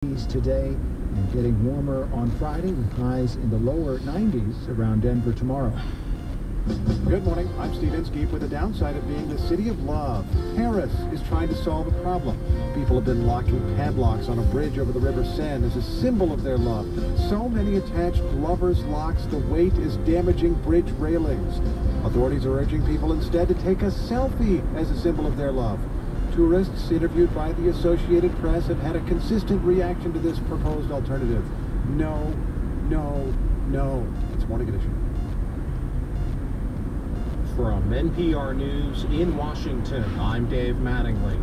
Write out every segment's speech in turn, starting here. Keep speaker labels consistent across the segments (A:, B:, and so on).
A: Today and getting warmer on Friday with highs in the lower 90s around Denver tomorrow.
B: Good morning. I'm Steve Inskeep with the downside of being the city of love. Paris is trying to solve a problem. People have been locking padlocks on a bridge over the River Seine as a symbol of their love. So many attached lovers' locks, the weight is damaging bridge railings. Authorities are urging people instead to take a selfie as a symbol of their love. Tourists interviewed by the Associated Press have had a consistent reaction to this proposed alternative. No, no, no. It's Morning Edition.
C: From NPR News in Washington, I'm Dave Mattingly.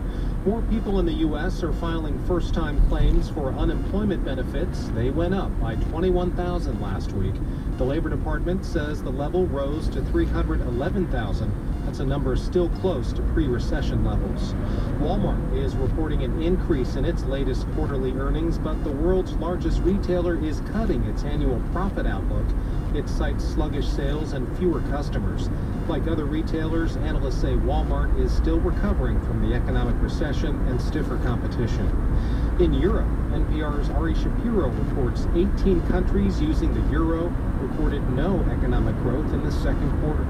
C: More people in the U.S. are filing first-time claims for unemployment benefits. They went up by 21,000 last week. The Labor Department says the level rose to 311,000. That's a number still close to pre-recession levels. Walmart is reporting an increase in its latest quarterly earnings, but the world's largest retailer is cutting its annual profit outlook. It cites sluggish sales and fewer customers. Like other retailers, analysts say Walmart is still recovering from the economic recession and stiffer competition. In Europe, NPR's Ari Shapiro reports 18 countries using the euro recorded no economic growth in the second quarter.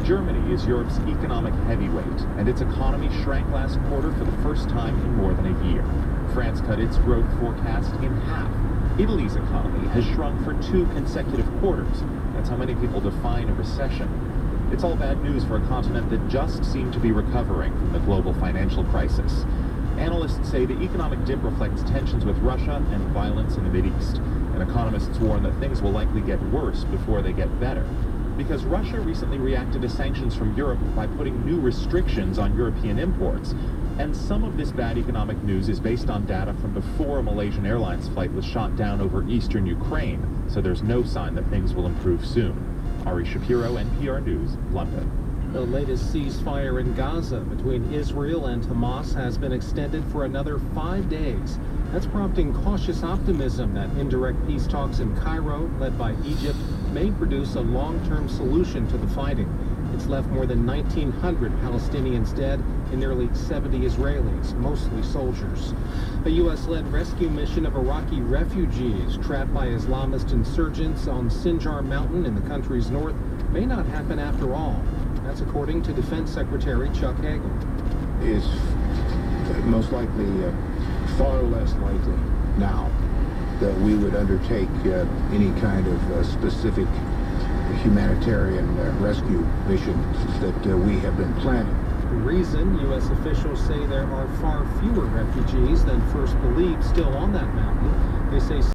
D: Germany is Europe's economic heavyweight, and its economy shrank last quarter for the first time in more than a year. France cut its growth forecast in half. Italy's economy has shrunk for 2 consecutive quarters. That's how many people define a recession. It's all bad news for a continent that just seemed to be recovering from the global financial crisis. Analysts say the economic dip reflects tensions with Russia and violence in the Mideast. And economists warn that things will likely get worse before they get better, because Russia recently reacted to sanctions from Europe by putting new restrictions on European imports. And some of this bad economic news is based on data from before a Malaysian Airlines flight was shot down over eastern Ukraine, so there's no sign that things will improve soon. Ari Shapiro, NPR News, London.
C: The latest ceasefire in Gaza between Israel and Hamas has been extended for another 5 days. That's prompting cautious optimism that indirect peace talks in Cairo, led by Egypt, may produce a long-term solution to the fighting. It's left more than 1,900 Palestinians dead and nearly 70 Israelis, mostly soldiers. A U.S.-led rescue mission of Iraqi refugees trapped by Islamist insurgents on Sinjar Mountain in the country's north may not happen after all. That's according to Defense Secretary Chuck Hagel.
E: Is most likely far less likely now that we would undertake any kind of specific humanitarian rescue missions that we have been planning.
C: The reason, U.S. officials say there are far fewer refugees than first believed still on that mountain. They say